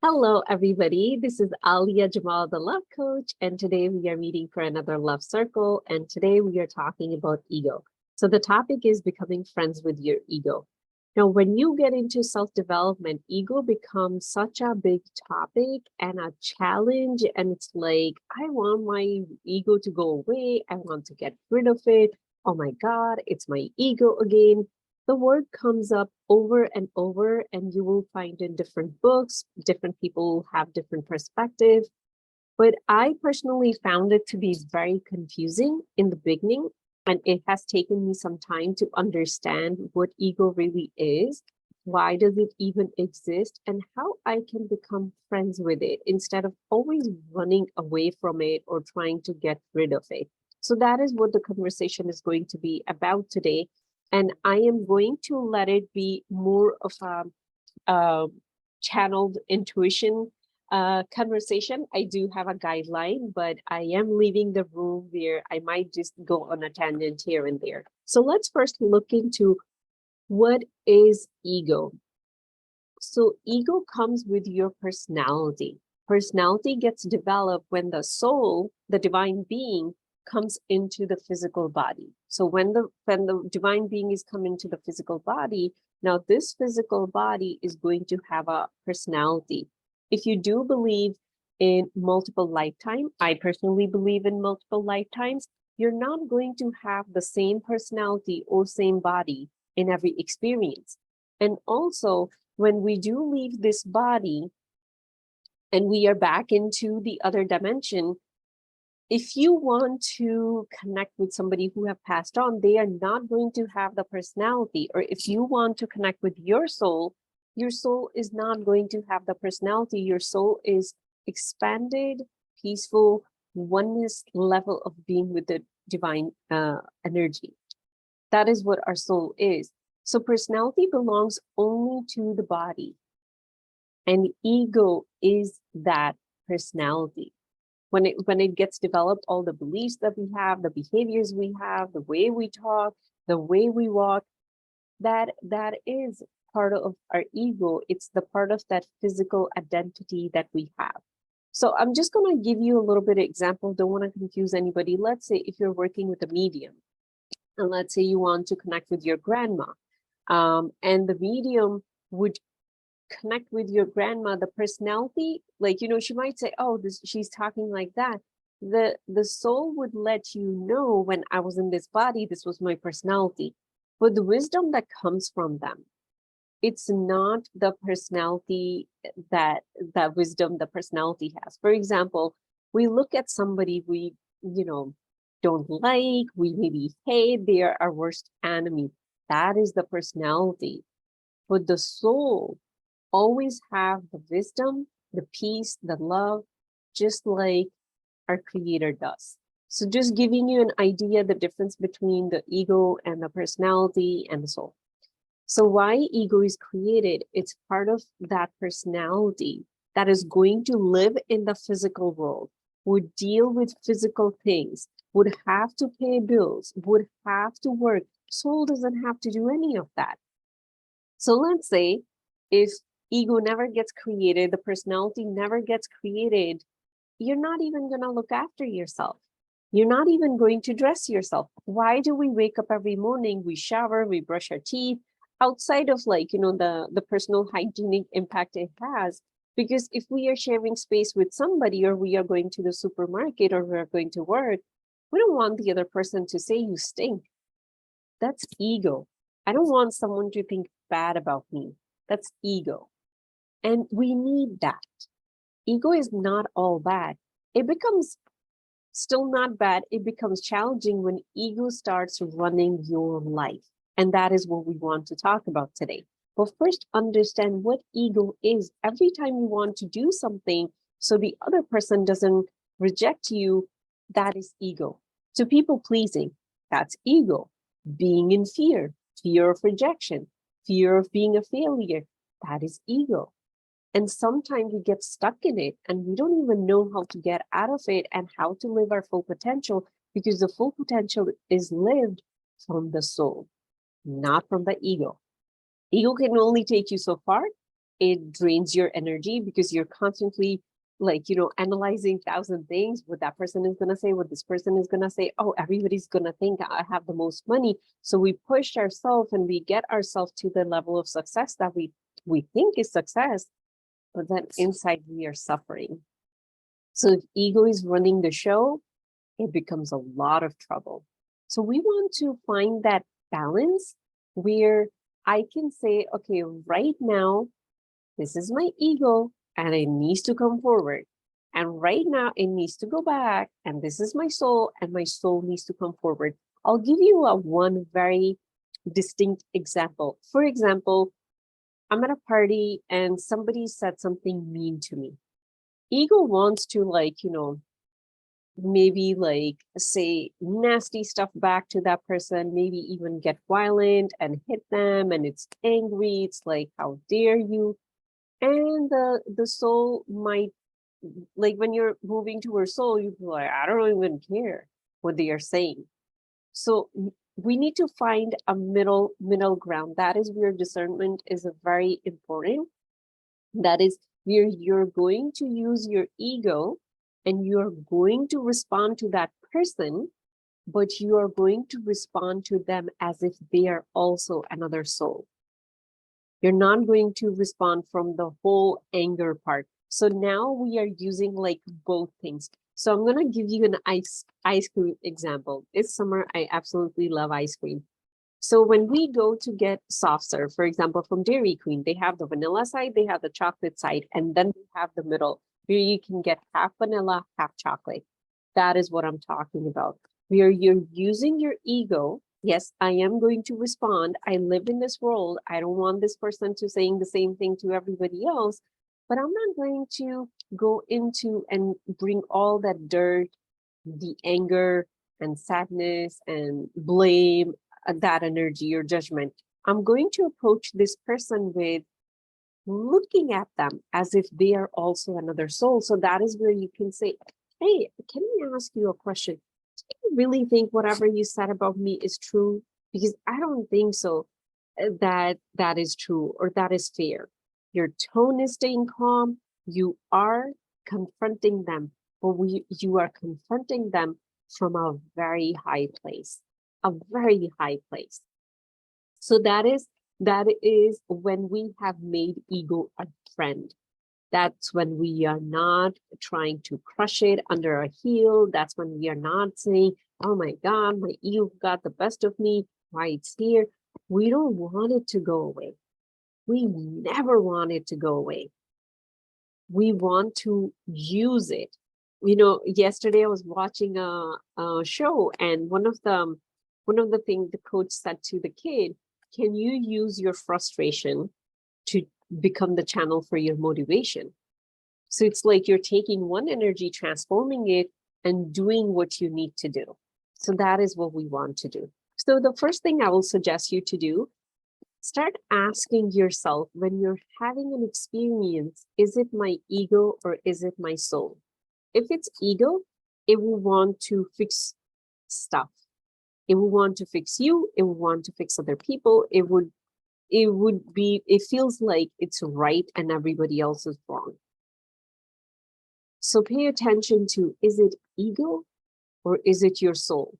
Hello, everybody. This is Alia Jamal, the love coach, and today we are meeting for another love circle. And today we are talking about ego. So, the topic is becoming friends with your ego. Now, when you get into self development, ego becomes such a big topic and a challenge. And it's like, I want my ego to go away. I want to get rid of it. Oh my God, it's my ego again. The word comes up over and over, and you will find in different books, different people have different perspectives. But I personally found it to be very confusing in the beginning, and it has taken me some time to understand what ego really is, why does it even exist, and how I can become friends with it instead of always running away from it or trying to get rid of it. So that is what the conversation is going to be about today. And I am going to let it be more of a channeled intuition conversation. I do have a guideline, but I am leaving the room where I might just go on a tangent here and there. So let's first look into what is ego. So ego comes with your personality. Personality gets developed when the soul, the divine being, comes into the physical body. So when the divine being is come into the physical body, now this physical body is going to have a personality. If you do believe in multiple lifetime, I personally believe in multiple lifetimes, you're not going to have the same personality or same body in every experience. And also, when we do leave this body and we are back into the other dimension, if you want to connect with somebody who have passed on, they are not going to have the personality. Or if you want to connect with your soul is not going to have the personality. Your soul is expanded, peaceful, oneness level of being with the divine energy. That is what our soul is. So personality belongs only to the body. And ego is that personality. When it gets developed, all the beliefs that we have, the behaviors we have, the way we talk, the way we walk, that is part of our ego. It's the part of that physical identity that we have. So I'm just going to give you a little bit of example. Don't want to confuse anybody. Let's say if you're working with a medium, and let's say you want to connect with your grandma, and the medium would connect with your grandma, the personality, like, she might say, oh, she's talking like that. The soul would let you know, when I was in this body, this was my personality. But the wisdom that comes from them, it's not the personality that wisdom the personality has. For example, we look at somebody we, don't like, we maybe hate, they are our worst enemy. That is the personality. But the soul always have the wisdom, the peace, the love, just like our creator does. So just giving you an idea, the difference between the ego and the personality and the soul. So why ego is created, it's part of that personality that is going to live in the physical world, would deal with physical things, would have to pay bills, would have to work. Soul doesn't have to do any of that. So let's say if ego never gets created, the personality never gets created, you're not even going to look after yourself. You're not even going to dress yourself. Why do we wake up every morning, we shower, we brush our teeth, outside of the personal hygienic impact it has? Because if we are sharing space with somebody, or we are going to the supermarket, or we're going to work, we don't want the other person to say you stink. That's ego. I don't want someone to think bad about me. That's ego. And we need that. Ego is not all bad. It becomes still not bad. It becomes challenging when ego starts running your life. And that is what we want to talk about today. But first, understand what ego is. Every time you want to do something so the other person doesn't reject you, that is ego. So people pleasing, that's ego. Being in fear of rejection, fear of being a failure, that is ego. And sometimes we get stuck in it and we don't even know how to get out of it and how to live our full potential, because the full potential is lived from the soul, not from the ego. Ego can only take you so far. it drains your energy because you're constantly analyzing 1,000 things, what that person is going to say, what this person is going to say. Oh, everybody's going to think I have the most money. So we push ourselves and we get ourselves to the level of success that we think is success, but then inside we are suffering. So if ego is running the show, it becomes a lot of trouble. So we want to find that balance where I can say, okay, right now, this is my ego and it needs to come forward. And right now it needs to go back. And this is my soul and my soul needs to come forward. I'll give you one very distinct example. For example, I'm at a party and somebody said something mean to me. Ego wants to maybe say nasty stuff back to that person, maybe even get violent and hit them, and it's angry. It's like, how dare you? And the soul might, when you're moving towards soul, you'd be like, I don't even care what they are saying. So we need to find a middle ground. That is where discernment is a very important. That is where you're going to use your ego and you're going to respond to that person, but you are going to respond to them as if they are also another soul. You're not going to respond from the whole anger part. So now we are using both things. So I'm going to give you an ice cream example. It's summer. I absolutely love ice cream. So when we go to get soft serve, for example, from Dairy Queen, they have the vanilla side, they have the chocolate side, and then we have the middle where you can get half vanilla, half chocolate. That is what I'm talking about. Where you're using your ego. Yes, I am going to respond. I live in this world. I don't want this person to saying the same thing to everybody else, but I'm not going to go into and bring all that dirt, the anger and sadness and blame, that energy or judgment. I'm going to approach this person with looking at them as if they are also another soul. So that is where you can say, hey, can I ask you a question? Do you really think whatever you said about me is true? Because I don't think so that is true or that is fair. Your tone is staying calm. You are confronting them, but you are confronting them from a very high place, a very high place. So that is when we have made ego a friend. That's when we are not trying to crush it under a heel. That's when we are not saying, oh my God, my ego got the best of me, why it's here. We don't want it to go away. We never want it to go away. We want to use it. Yesterday I was watching a show, and one of the things the coach said to the kid, can you use your frustration to become the channel for your motivation? So it's like you're taking one energy, transforming it, and doing what you need to do. So that is what we want to do. So the first thing I will suggest you to do, start asking yourself when you're having an experience, is it my ego or is it my soul? If it's ego, it will want to fix stuff. It will want to fix you. It will want to fix other people. It feels like it's right and everybody else is wrong. So pay attention to, is it ego or is it your soul?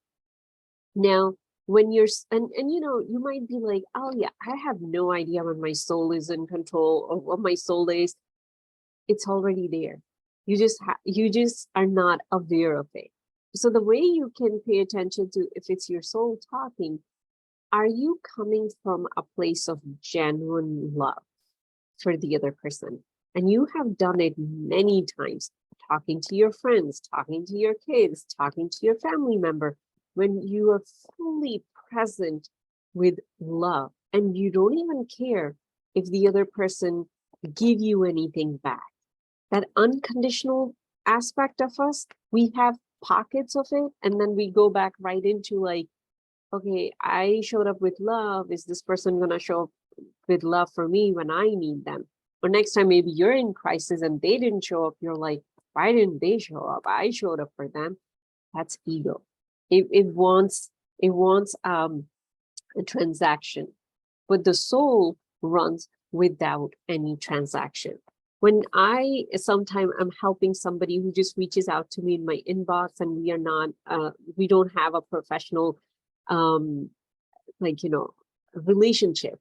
Now, when you're, and you might be like, oh yeah, I have no idea when my soul is in control or what my soul is. It's already there. You just are not aware of it. So the way you can pay attention to if it's your soul talking, are you coming from a place of genuine love for the other person? And you have done it many times, talking to your friends, talking to your kids, talking to your family member, when you are fully present with love and you don't even care if the other person give you anything back. That unconditional aspect of us, we have pockets of it, and then we go back right into okay, I showed up with love. Is this person going to show up with love for me when I need them? Or next time, maybe you're in crisis and they didn't show up. You're like, why didn't they show up? I showed up for them. That's ego. It wants a transaction, but the soul runs without any transaction. When sometimes I'm helping somebody who just reaches out to me in my inbox and we don't have a professional, like, relationship.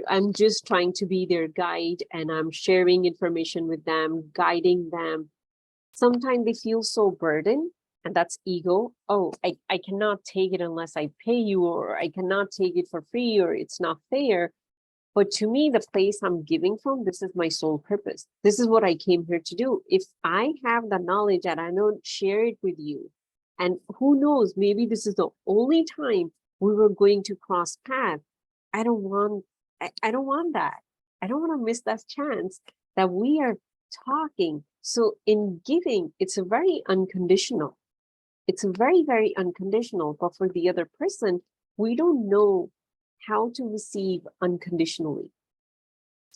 I'm just trying to be their guide and I'm sharing information with them, guiding them. Sometimes they feel so burdened, and that's ego. Oh, I cannot take it unless I pay you, or I cannot take it for free, or it's not fair. But to me, the place I'm giving from, this is my sole purpose. This is what I came here to do. If I have the knowledge and I don't share it with you, and who knows, maybe this is the only time we were going to cross paths. I don't want that. I don't want to miss that chance that we are talking. So in giving, it's a very unconditional. It's a very, very unconditional. But for the other person, we don't know how to receive unconditionally.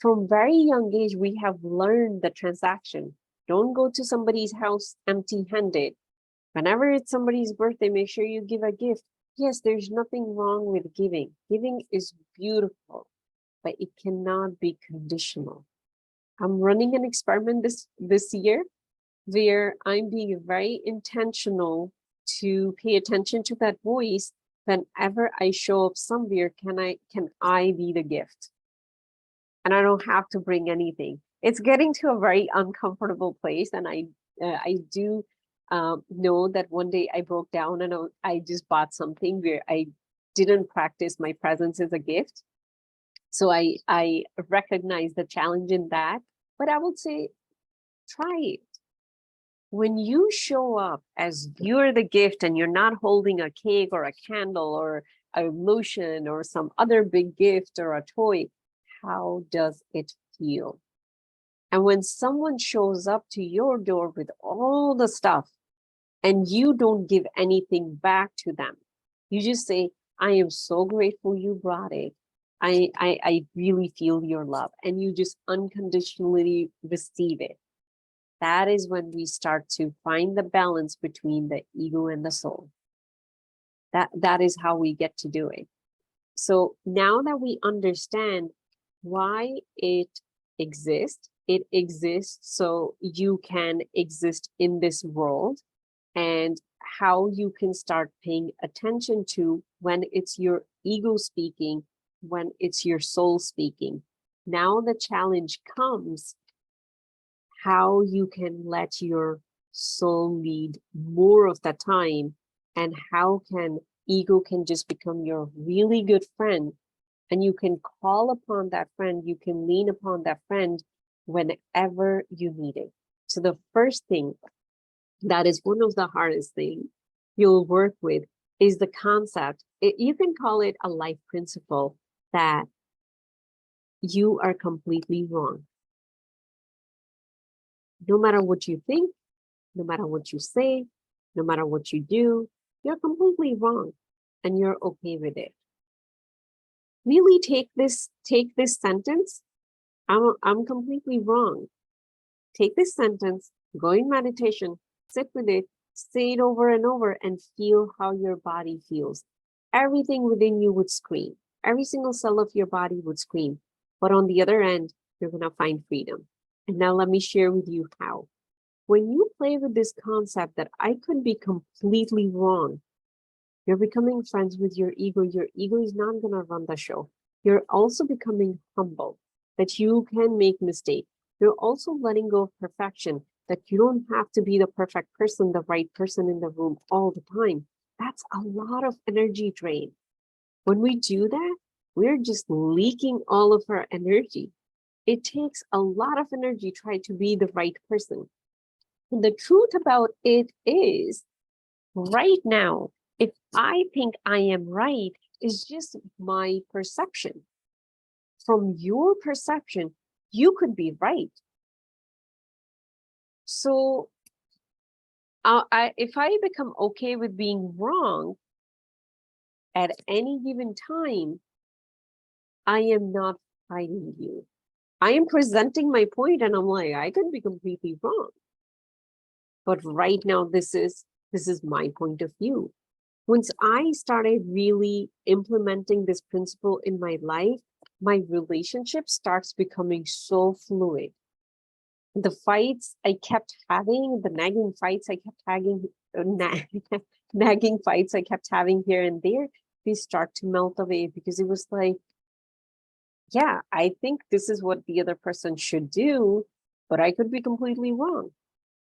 From very young age, we have learned the transaction. Don't go to somebody's house empty-handed. Whenever it's somebody's birthday, make sure you give a gift. Yes, there's nothing wrong with giving. Giving is beautiful, but it cannot be conditional. I'm running an experiment this year where I'm being very intentional to pay attention to that voice. Whenever I show up somewhere, can I be the gift? And I don't have to bring anything. It's getting to a very uncomfortable place, and I do know that one day I broke down and I just bought something where I didn't practice my presence as a gift. So I recognize the challenge in that, but I would say try it. When you show up as you're the gift and you're not holding a cake or a candle or a lotion or some other big gift or a toy, how does it feel? And when someone shows up to your door with all the stuff and you don't give anything back to them, you just say, I am so grateful you brought it. I really feel your love, and you just unconditionally receive it. That is when we start to find the balance between the ego and the soul. That is how we get to do it. So now that we understand why it exists so you can exist in this world, and how you can start paying attention to when it's your ego speaking, when it's your soul speaking. Now the challenge comes how you can let your soul lead more of the time, and how ego can just become your really good friend, and you can call upon that friend, you can lean upon that friend whenever you need it. So the first thing that is one of the hardest things you'll work with is the concept. You can call it a life principle, that you are completely wrong. No matter what you think, no matter what you say, no matter what you do, you're completely wrong, and you're okay with it. Really take this sentence. I'm completely wrong. Take this sentence, go in meditation, sit with it, say it over and over, and feel how your body feels. Everything within you would scream. Every single cell of your body would scream. But on the other end, you're going to find freedom. And now let me share with you how. When you play with this concept that I could be completely wrong, you're becoming friends with your ego. Your ego is not going to run the show. You're also becoming humble, that you can make mistakes. You're also letting go of perfection, that you don't have to be the perfect person, the right person in the room all the time. That's a lot of energy drain. When we do that, we're just leaking all of our energy. It takes a lot of energy to try to be the right person. And the truth about it is, right now, if I think I am right, is just my perception. From your perception, you could be right. So if I become okay with being wrong at any given time, I am not fighting you. I am presenting my point, and I'm like, I could be completely wrong. But right now, this is my point of view. Once I started really implementing this principle in my life, my relationship starts becoming so fluid. The fights I kept having, the nagging fights I kept having, nagging fights I kept having here and there, they start to melt away because it was like, yeah, I think this is what the other person should do, but I could be completely wrong.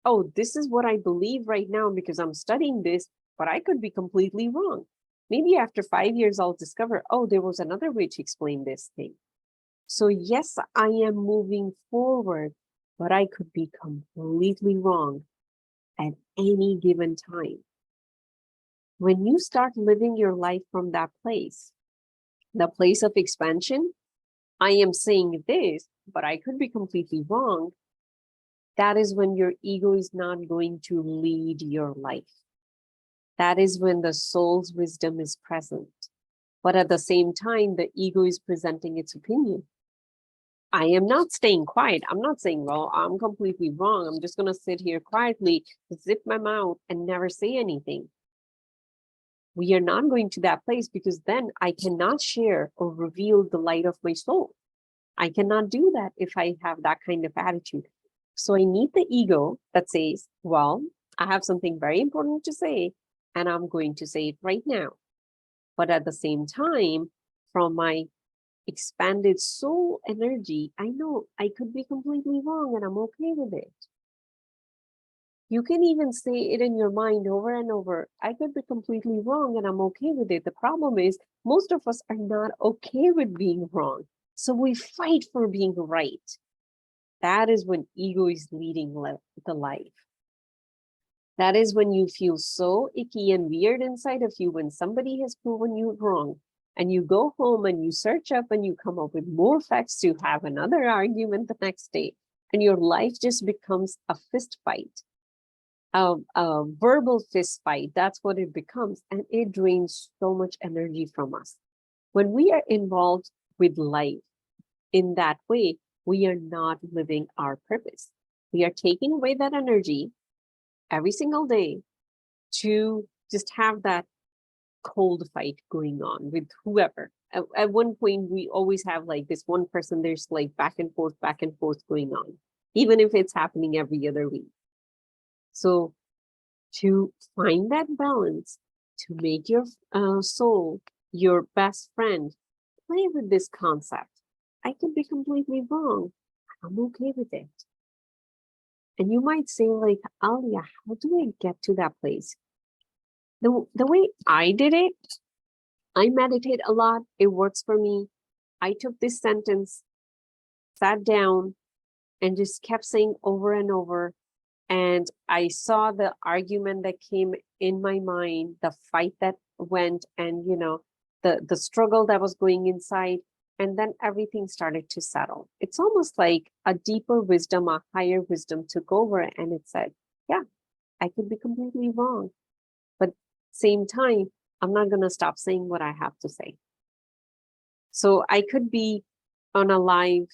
Oh, this is what I believe right now because I'm studying this, but I could be completely wrong. Maybe after 5 years, I'll discover, oh, there was another way to explain this thing. So yes, I am moving forward, but I could be completely wrong at any given time. When you start living your life from that place, the place of expansion, I am saying this, but I could be completely wrong. That is when your ego is not going to lead your life. That is when the soul's wisdom is present. But at the same time, the ego is presenting its opinion. I am not staying quiet. I'm not saying, well, I'm completely wrong. I'm just going to sit here quietly, zip my mouth, and never say anything. We are not going to that place because then I cannot share or reveal the light of my soul. I cannot do that if I have that kind of attitude. So I need the ego that says, well, I have something very important to say, and I'm going to say it right now. But at the same time, from my expanded soul energy, I know I could be completely wrong and I'm okay with it. You can even say it in your mind over and over. I could be completely wrong and I'm okay with it. The problem is most of us are not okay with being wrong. So we fight for being right. That is when ego is leading the life. That is when you feel so icky and weird inside of you when somebody has proven you wrong. And you go home and you search up and you come up with more facts to have another argument the next day. And your life just becomes a fist fight. A verbal fist fight, that's what it becomes. And it drains so much energy from us. When we are involved with life in that way, we are not living our purpose. We are taking away that energy every single day to just have that cold fight going on with whoever. At one point, we always have like this one person, there's like back and forth going on, even if it's happening every other week. So to find that balance, to make your soul your best friend, play with this concept. I could be completely wrong. I'm okay with it. And you might say like, Alia, how do I get to that place? The way I did it, I meditate a lot. It works for me. I took this sentence, sat down, and just kept saying over and over. And I saw the argument that came in my mind, the fight that went, and the struggle that was going inside. And then everything started to settle. It's almost like a deeper wisdom, a higher wisdom took over, and it said, yeah, I could be completely wrong. But same time, I'm not going to stop saying what I have to say. So I could be on a live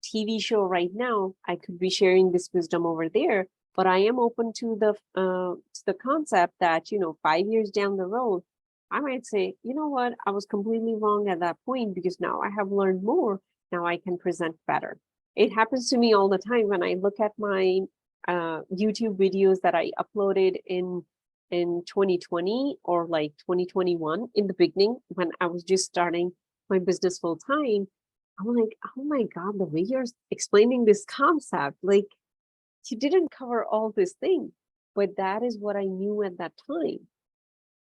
TV show right now. I could be sharing this wisdom over there, but I am open to the concept that, 5 years down the road, I might say, you know what, I was completely wrong at that point because now I have learned more. Now I can present better. It happens to me all the time when I look at my YouTube videos that I uploaded in 2020 or like 2021 in the beginning when I was just starting my business full time. I'm like, oh my God, the way you're explaining this concept, like you didn't cover all this thing, but that is what I knew at that time.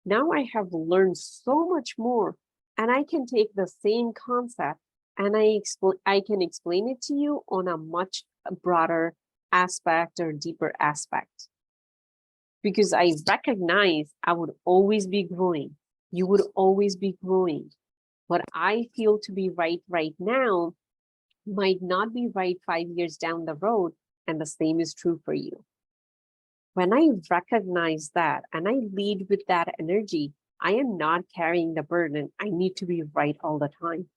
Now I have learned so much more, and I can take the same concept and I can explain it to you on a much broader aspect or deeper aspect. Because I recognize I would always be growing. You would always be growing. What I feel to be right now might not be right 5 years down the road, and the same is true for you. When I recognize that and I lead with that energy, I am not carrying the burden. I need to be right all the time.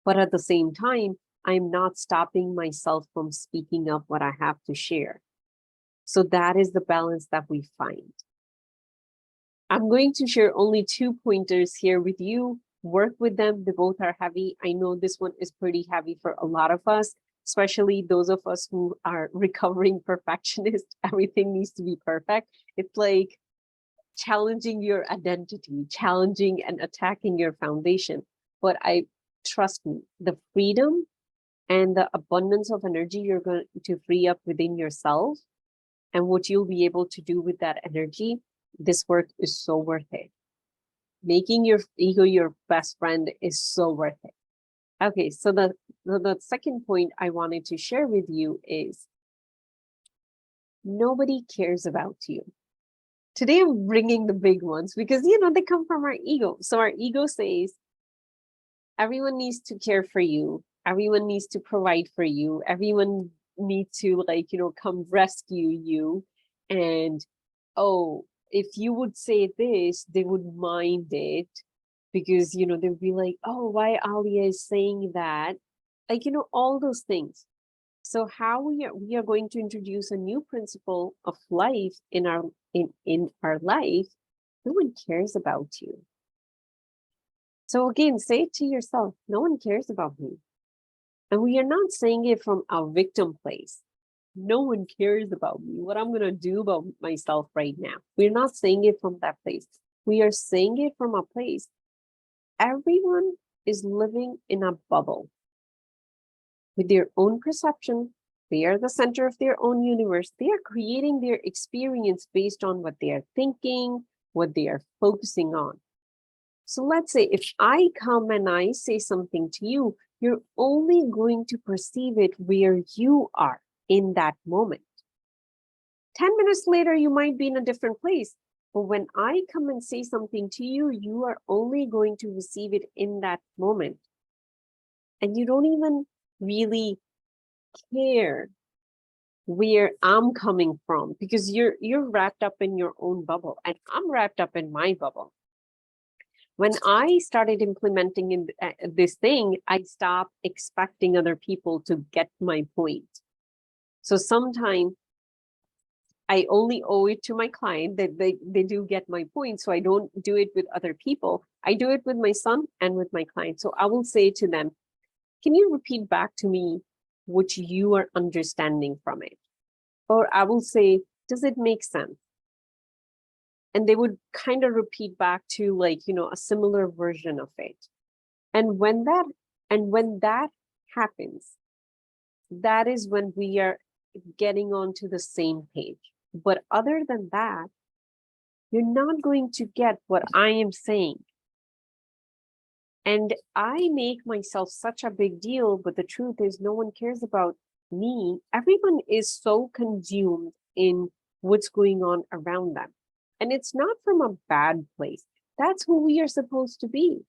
But at the same time, I'm not stopping myself from speaking up what I have to share. So that is the balance that we find. I'm going to share only 2 pointers here with you work with them. They both are heavy. I know this one is pretty heavy for a lot of us, especially those of us who are recovering perfectionists. Everything needs to be perfect. It's like challenging your identity, challenging and attacking your foundation. But trust me, the freedom and the abundance of energy you're going to free up within yourself and what you'll be able to do with that energy, this work is so worth it. Making your ego your best friend is so worth it. Okay, so the second point I wanted to share with you is nobody cares about you. Today I'm bringing the big ones because, they come from our ego. So our ego says, everyone needs to care for you. Everyone needs to provide for you. Everyone needs to come rescue you. And, oh, if you would say this, they would mind it because, they'd be like, oh, why Alia is saying that? All those things. So how we are going to introduce a new principle of life in our life. No one cares about you. So again, say it to yourself, no one cares about me. And we are not saying it from our victim place. No one cares about me, what I'm going to do about myself right now. We're not saying it from that place. We are saying it from a place. Everyone is living in a bubble with their own perception. They are the center of their own universe. They are creating their experience based on what they are thinking, what they are focusing on. So let's say if I come and I say something to you, you're only going to perceive it where you are in that moment. 10 minutes later, you might be in a different place. But when I come and say something to you, you are only going to receive it in that moment. And you don't even really care where I'm coming from because you're wrapped up in your own bubble and I'm wrapped up in my bubble. When I started implementing in this thing, I stopped expecting other people to get my point. So sometimes I only owe it to my client that they do get my point. So I don't do it with other people. I do it with my son and with my client. So I will say to them, can you repeat back to me what you are understanding from it? Or I will say, does it make sense? And they would kind of repeat back to a similar version of it. And when that happens, that is when we are getting onto the same page. But other than that, you're not going to get what I am saying. And I make myself such a big deal, but the truth is no one cares about me. Everyone is so consumed in what's going on around them. And it's not from a bad place. That's who we are supposed to be.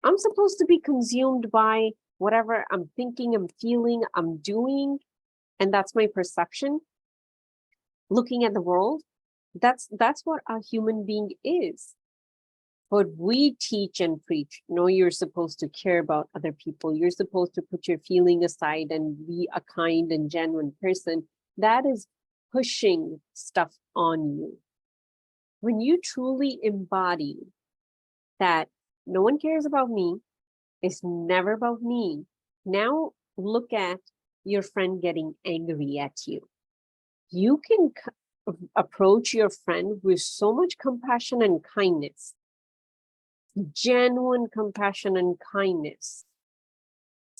I'm supposed to be consumed by whatever I'm thinking, I'm feeling, I'm doing. And that's my perception. Looking at the world, that's what a human being is. But we teach and preach, no, you're supposed to care about other people. You're supposed to put your feeling aside and be a kind and genuine person. That is pushing stuff on you. When you truly embody that no one cares about me, it's never about me. Now look at your friend getting angry at you. You can approach your friend with so much compassion and kindness, genuine compassion and kindness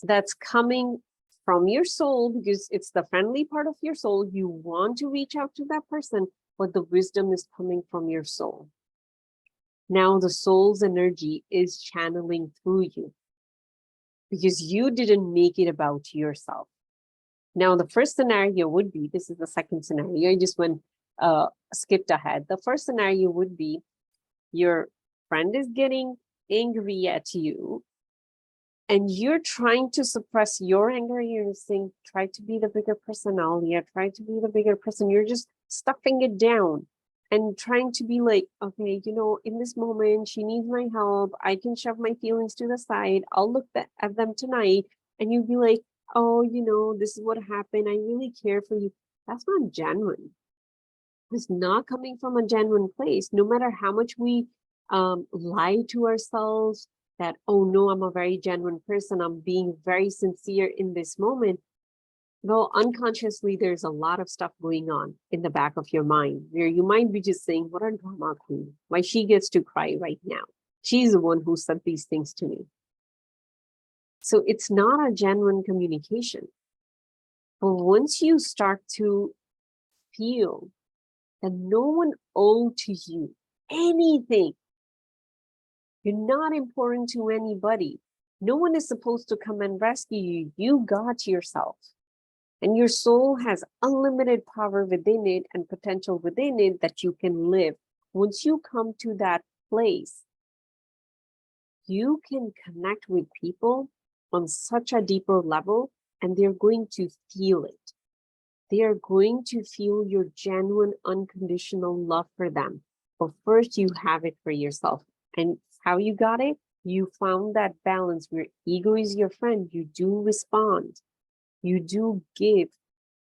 that's coming from your soul because it's the friendly part of your soul. You want to reach out to that person, but the wisdom is coming from your soul. Now the soul's energy is channeling through you because you didn't make it about yourself. Now the first scenario would be, this is the second scenario, I just skipped ahead. The first scenario would be your friend is getting angry at you and you're trying to suppress your anger. You're saying, try to be the bigger person, Alia, try to be the bigger person. You're just stuffing it down and trying to be like, okay, in this moment, she needs my help. I can shove my feelings to the side. I'll look at them tonight. And you'd be like, oh, this is what happened. I really care for you. That's not genuine. It's not coming from a genuine place. No matter how much we lie to ourselves that, oh no, I'm a very genuine person, I'm being very sincere in this moment. Well, unconsciously, there's a lot of stuff going on in the back of your mind where you might be just saying, what a drama queen, why she gets to cry right now. She's the one who said these things to me. So it's not a genuine communication. But once you start to feel that no one owed to you anything, you're not important to anybody, no one is supposed to come and rescue you, you got yourself. And your soul has unlimited power within it and potential within it that you can live. Once you come to that place, you can connect with people on such a deeper level, and they're going to feel it. They are going to feel your genuine, unconditional love for them. But first, you have it for yourself. And how you got it? You found that balance where ego is your friend. You do respond. You do give,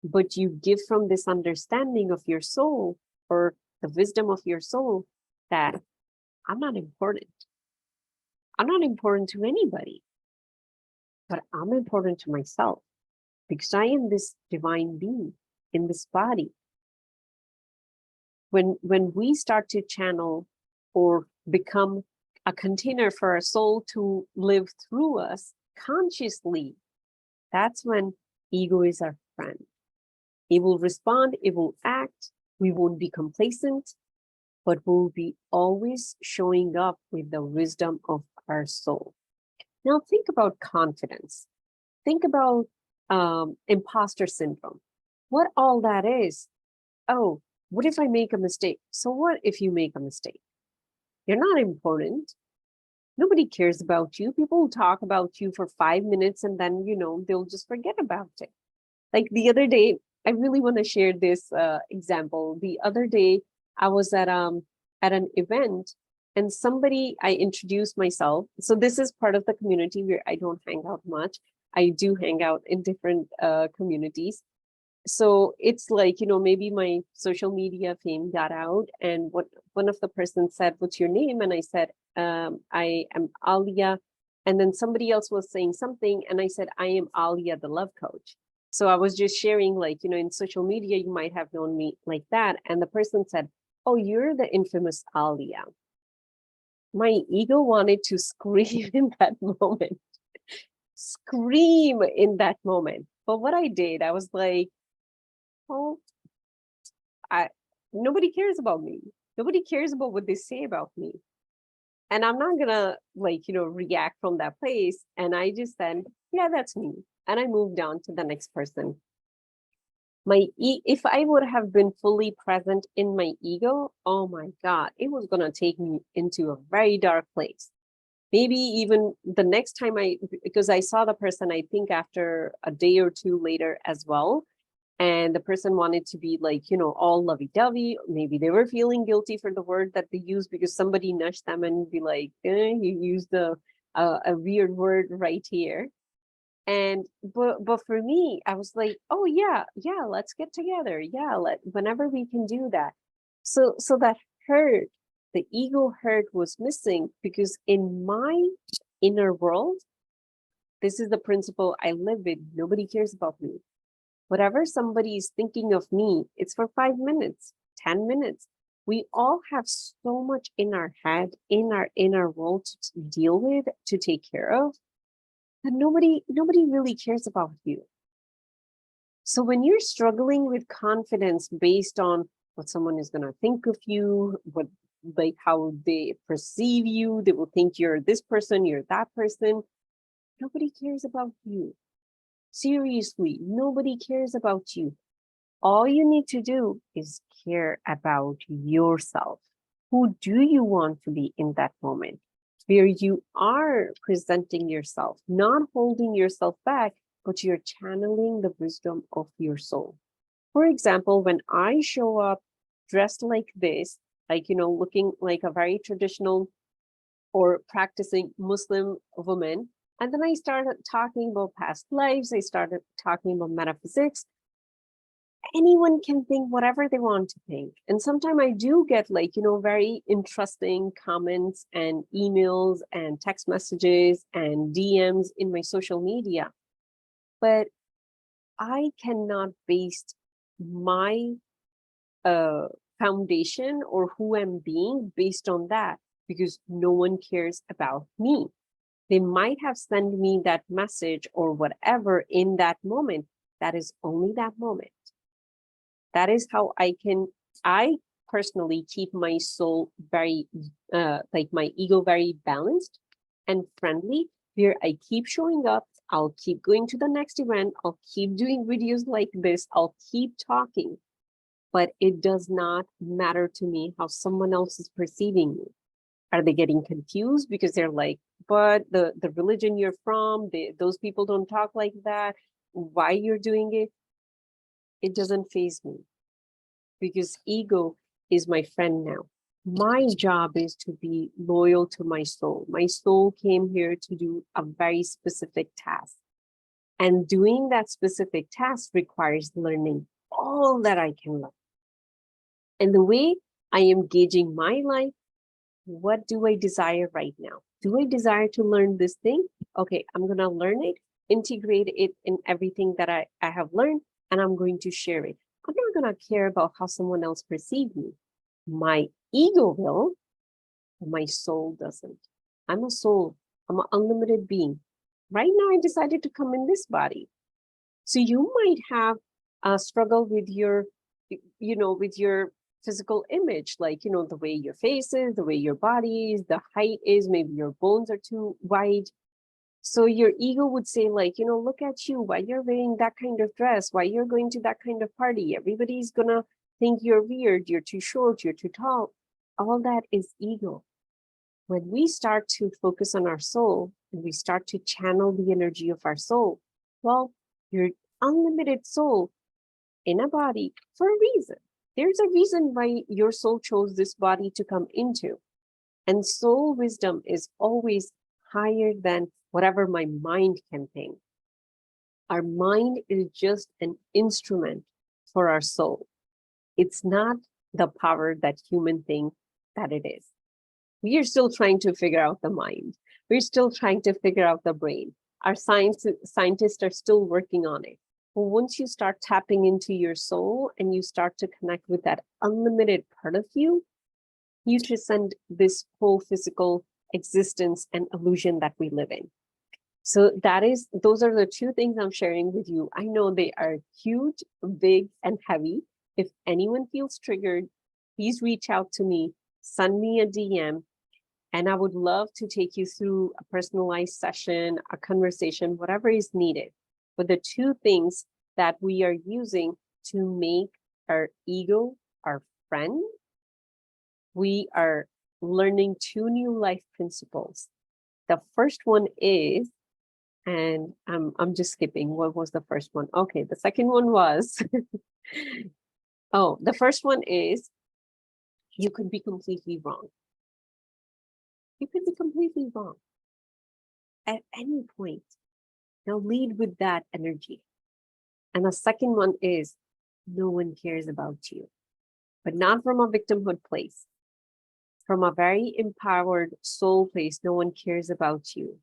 but you give from this understanding of your soul or the wisdom of your soul that I'm not important. I'm not important to anybody, but I'm important to myself because I am this divine being in this body. When we start to channel or become a container for our soul to live through us consciously, that's when ego is our friend. It will respond, it will act, we won't be complacent, but we'll be always showing up with the wisdom of our soul. Now think about confidence. Think about imposter syndrome. What all that is. Oh, what if I make a mistake? So what if you make a mistake? You're not important. Nobody cares about you. People will talk about you for 5 minutes and then, they'll just forget about it. Like the other day, I really want to share this example. The other day, I was at an event and I introduced myself. So this is part of the community where I don't hang out much. I do hang out in different communities. So it's like, maybe my social media fame got out and one of the persons said, what's your name? And I said, I am Alia. And then somebody else was saying something. And I said, I am Alia, the love coach. So I was just sharing, like, in social media, you might have known me like that. And the person said, oh, you're the infamous Alia. My ego wanted to scream in that moment, scream in that moment. But what I did, I was like, oh, nobody cares about me. Nobody cares about what they say about me. And I'm not gonna react from that place. And I just said, yeah, that's me. And I moved on to the next person. If I would have been fully present in my ego, oh my God, it was gonna take me into a very dark place. Maybe even the next time because I saw the person, I think after a day or two later as well. And the person wanted to be all lovey-dovey. Maybe they were feeling guilty for the word that they used because somebody nudged them and be like, you used a weird word right here. And but for me, I was like, oh yeah, let's get together. Yeah, whenever we can do that. So that hurt, the ego hurt was missing because in my inner world, this is the principle I live with. Nobody cares about me. Whatever somebody is thinking of me, it's for 5 minutes, 10 minutes. We all have so much in our head, in our inner world to deal with, to take care of, that nobody really cares about you. So when you're struggling with confidence based on what someone is going to think of you, how they perceive you, they will think you're this person, you're that person. Nobody cares about you. Seriously, nobody cares about you. All you need to do is care about yourself. Who do you want to be in that moment? Where you are presenting yourself, not holding yourself back, but you're channeling the wisdom of your soul. For example, when I show up dressed like this, looking like a very traditional or practicing Muslim woman, and then I started talking about past lives, I started talking about metaphysics, anyone can think whatever they want to think. And sometimes I do get like, very interesting comments and emails and text messages and DMs in my social media. But I cannot base my foundation or who I'm being based on that, because no one cares about me. They might have sent me that message or whatever in that moment. That is only that moment. That is how I personally keep my soul very, like my ego very balanced and friendly, where I keep showing up. I'll keep going to the next event. I'll keep doing videos like this. I'll keep talking. But it does not matter to me how someone else is perceiving me. Are they getting confused because they're like, but the religion you're from, those people don't talk like that. Why you're doing it? It doesn't faze me, because ego is my friend now. My job is to be loyal to my soul. My soul came here to do a very specific task. And doing that specific task requires learning all that I can learn. And the way I am gauging my life, what do I desire right now? Do I desire to learn this thing? Okay, I'm going to learn it, integrate it in everything that I have learned, and I'm going to share it. I'm not going to care about how someone else perceives me. My ego will, my soul doesn't. I'm a soul. I'm an unlimited being. Right now, I decided to come in this body. So you might have a struggle with your, with your physical image, like, the way your face is, the way your body is, the height is, maybe your bones are too wide. So your ego would say like, look at you, why you're wearing that kind of dress, why you're going to that kind of party. Everybody's gonna think you're weird, you're too short, you're too tall. All that is ego. When we start to focus on our soul and we start to channel the energy of our soul, well, your unlimited soul in a body for a reason. There's a reason why your soul chose this body to come into. And soul wisdom is always higher than whatever my mind can think. Our mind is just an instrument for our soul. It's not the power that human think that it is. We are still trying to figure out the mind. We're still trying to figure out the brain. Our scientists are still working on it. But once you start tapping into your soul and you start to connect with that unlimited part of you, you transcend this whole physical existence and illusion that we live in. So those are the two things I'm sharing with you. I know they are huge, big, and heavy. If anyone feels triggered, please reach out to me, send me a DM, and I would love to take you through a personalized session, a conversation, whatever is needed. But the two things that we are using to make our ego our friend, we are learning two new life principles. The first one is, and I'm just skipping, what was the first one? Okay, the second one was, the first one is, you could be completely wrong. You could be completely wrong at any point. Now lead with that energy. And the second one is, no one cares about you, but not from a victimhood place. From a very empowered soul place, no one cares about you.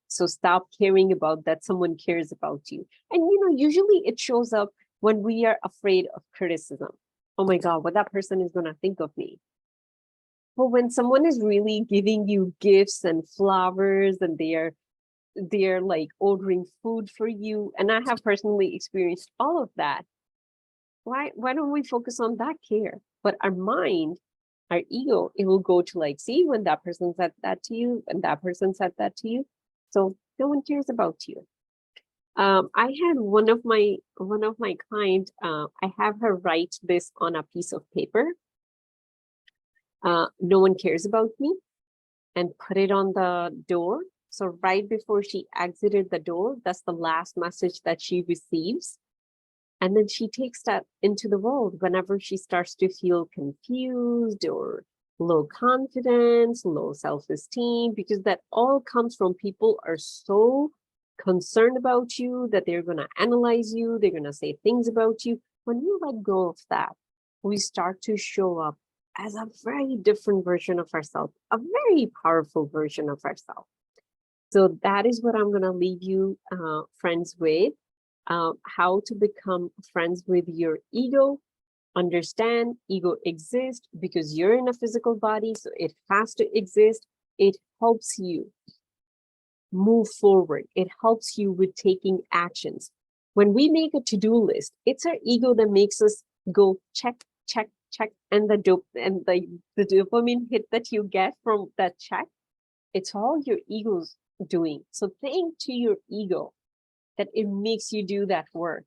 So stop caring about that someone cares about you. And usually it shows up when we are afraid of criticism. Oh my God, what that person is gonna think of me. But when someone is really giving you gifts and flowers, and they're like ordering food for you, and I have personally experienced all of that, why don't we focus on that care? But our mind, our ego, it will go to like, see, when that person said that to you, and that person said that to you, so no one cares about you. I had one of my client, I have her write this on a piece of paper. No one cares about me, and put it on the door. So right before she exited the door, that's the last message that she receives. And then she takes that into the world whenever she starts to feel confused or low confidence, low self-esteem, because that all comes from people are so concerned about you that they're going to analyze you. They're going to say things about you. When we let go of that, we start to show up as a very different version of ourselves, a very powerful version of ourselves. So that is what I'm going to leave you, friends, with how to become friends with your ego. Understand ego exists because you're in a physical body, so it has to exist. It helps you move forward. It helps you with taking actions. When we make a to-do list, it's our ego that makes us go check, check, check, and the dopamine hit that you get from that check, it's all your ego's doing. So thank to your ego that it makes you do that work.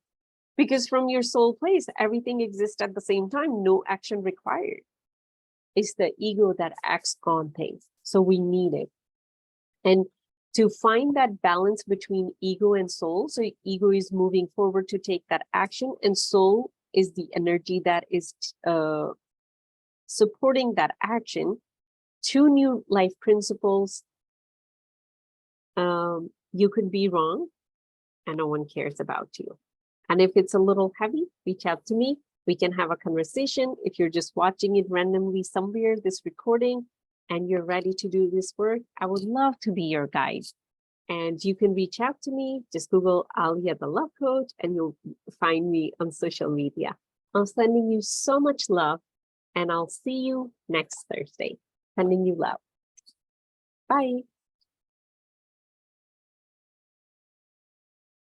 Because from your soul place, everything exists at the same time, no action required. It's the ego that acts on things. So we need it. And to find that balance between ego and soul, so ego is moving forward to take that action, and soul is the energy that is supporting that action. Two new life principles. You could be wrong, and no one cares about you. And if it's a little heavy, reach out to me. We can have a conversation. If you're just watching it randomly somewhere, this recording, and you're ready to do this work, I would love to be your guide. And you can reach out to me. Just Google Alia the Love Coach, and you'll find me on social media. I'm sending you so much love, and I'll see you next Thursday. Sending you love. Bye.